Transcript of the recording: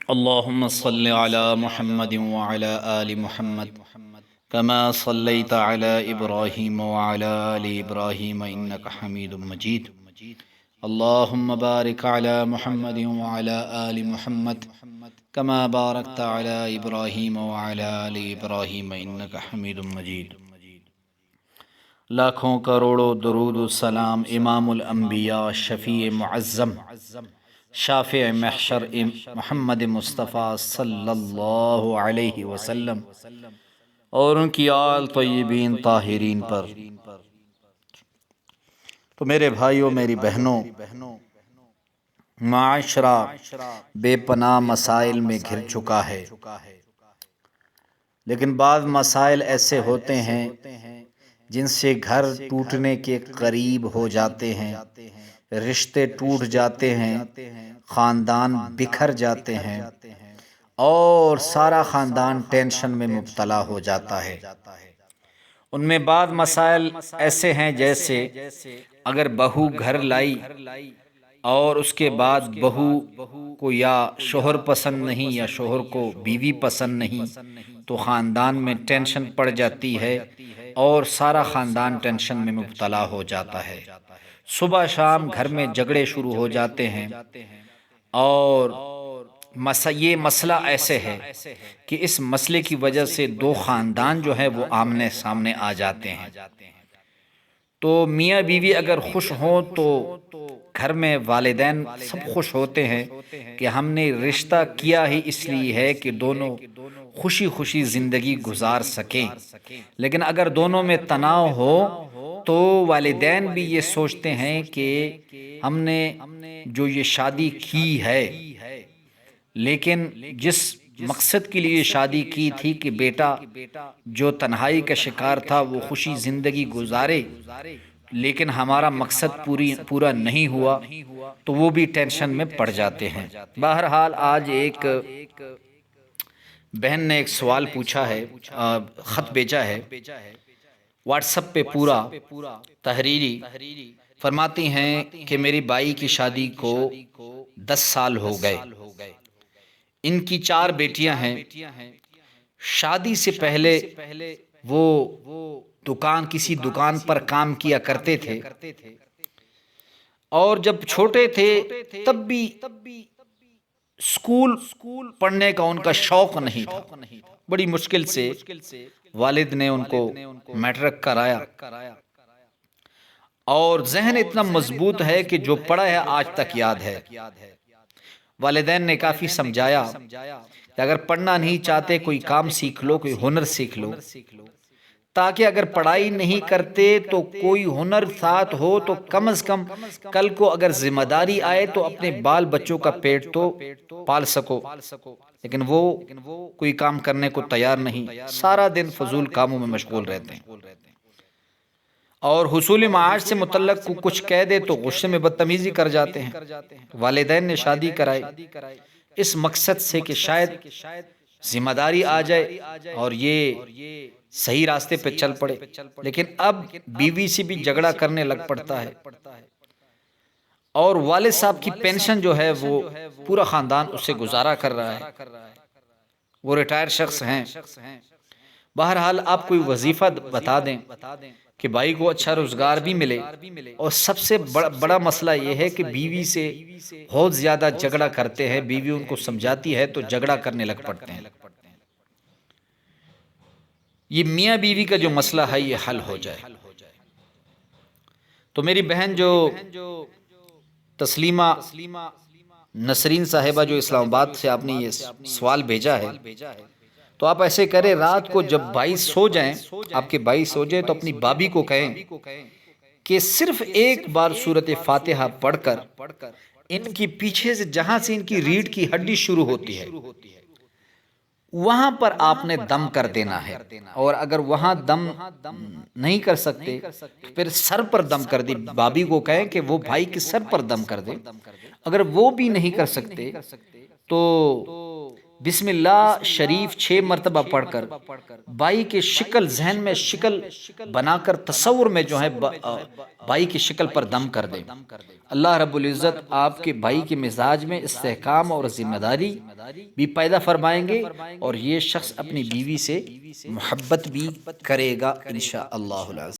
اللهم صل على محمد وعلى آل محمد كما صليت على إبراهيم وعلى آل إبراهيم إنك حميد مجيد. اللهم بارك على محمد وعلى آل محمد كما باركت على إبراهيم وعلى آل إبراهيم إنك حميد مجيد. لاکھوں کروڑوں درود و سلام امام الانبیاء، شفیع معظم، شافع محشر محمد مصطفیٰ صلی اللہ علیہ وسلم اور ان کی آل طیبین طاہرین پر. تو میرے بھائیوں، میری بہنوں، معاشرہ بے پناہ مسائل میں گھر چکا ہے، لیکن بعض مسائل ایسے ہوتے ہیں جن سے گھر ٹوٹنے کے قریب ہو جاتے ہیں، رشتے ٹوٹ جاتے ہیں، خاندان بکھر جاتے ہیں اور سارا خاندان ٹینشن میں مبتلا ہو جاتا ہے. ان میں بعض مسائل ایسے ہیں جیسے اگر بہو گھر لائی اور اس کے بعد بہو کو یا شوہر پسند نہیں یا شوہر کو بیوی پسند نہیں تو خاندان میں ٹینشن پڑ جاتی ہے اور سارا خاندان ٹینشن میں مبتلا ہو جاتا ہے. صبح شام گھر میں جھگڑے شروع ہو جاتے ہیں اور یہ مسئلہ ایسے ہے کہ اس مسئلے کی وجہ سے دو خاندان جو ہے وہ آمنے سامنے آ جاتے ہیں. تو میاں بیوی اگر خوش ہوں تو گھر میں والدین سب خوش ہوتے ہیں کہ ہم نے رشتہ کیا ہی اس لیے ہے کہ دونوں خوشی خوشی زندگی گزار سکیں. لیکن اگر دونوں میں تناؤ ہو تو والدین بھی یہ سوچتے ہیں کہ ہم نے جو یہ شادی کی ہے، لیکن جس مقصد کے لیے شادی کی تھی کہ بیٹا جو تنہائی کا شکار تھا وہ خوشی زندگی گزارے، لیکن ہمارا مقصد پورا نہیں ہوا تو وہ بھی ٹینشن میں پڑ جاتے ہیں. بہرحال آج ایک بہن نے ایک سوال پوچھا ہے، خط بھیجا ہے واٹس ایپ پہ پورا تحریری. فرماتی ہیں کہ میری بائی کی شادی کو 10 سال ہو گئے، ان کی 4 بیٹیاں ہیں. شادی سے پہلے وہ کسی دکان پر کام کیا کرتے تھے اور جب چھوٹے تھے تب بھی اسکول پڑھنے کا ان کا شوق نہیں تھا. بڑی مشکل سے والد نے ان کو میٹرک کرایا اور ذہن اتنا مضبوط ہے کہ جو پڑھا ہے آج تک یاد ہے. والدین نے کافی سمجھایا کہ اگر پڑھنا نہیں چاہتے کوئی کام سیکھ لو، کوئی ہنر سیکھ لو، تاکہ اگر پڑھائی نہیں کرتے تو کوئی ہنر ساتھ ہو تو کم از کم کل کو اگر ذمہ داری آئے تو اپنے بال بچوں کا پیٹ تو پال سکو. لیکن وہ کوئی کام کرنے کو تیار نہیں، سارا دن فضول کاموں میں مشغول رہتے ہیں اور حصول معاش سے متعلق کچھ کہہ دے تو غصے میں بدتمیزی کر جاتے ہیں. والدین نے شادی کرائی اس مقصد سے کہ شاید ذمہ داری آ جائے اور یہ صحیح راستے پہ چل پڑے، لیکن اب بیوی سے بھی جھگڑا کرنے لگ پڑتا ہے اور والد صاحب کی پینشن جو ہے وہ پورا خاندان اس سے گزارا کر رہا ہے. وہ ریٹائر شخص ہیں. بہرحال آپ کوئی وظیفہ بتا دیں کہ بھائی کو اچھا روزگار بھی ملے. اور سب سے بڑا مسئلہ یہ ہے کہ بیوی سے بہت زیادہ جھگڑا کرتے ہیں، بیوی ان کو سمجھاتی ہے تو جھگڑا کرنے لگ پڑتے ہیں. یہ میاں بیوی کا جو مسئلہ ہے یہ حل ہو جائے. تو میری بہن جو تسلیمہ نسرین صاحبہ جو اسلام آباد سے آپ نے یہ سوال بھیجا ہے، تو آپ ایسے کریں رات کو جب بھائی سو جائیں، آپ کے بھائی سو جائیں تو اپنی بابی کو کہیں کہ صرف ایک بار سورۃ فاتحہ پڑھ کر ان کی پیچھے سے جہاں سے ان کی ریڑھ کی ہڈی شروع ہوتی ہے وہاں پر آپ نے دم کر دینا ہے. اور اگر وہاں دم نہیں کر سکتے پھر سر پر دم کر دی. بابی کو کہیں کہ وہ بھائی کے سر پر دم کر دے. اگر وہ بھی نہیں کر سکتے تو بسم اللہ شریف 6 مرتبہ پڑھ کر بائی کے شکل ذہن میں شکل بنا کر تصور میں جو ہے بائی کی شکل پر دم کر دیں. اللہ رب العزت آپ کے بھائی کے مزاج میں استحکام اور ذمہ داری بھی پیدا فرمائیں گے اور یہ شخص اپنی بیوی سے محبت بھی کرے گا انشاءاللہ العزیز۔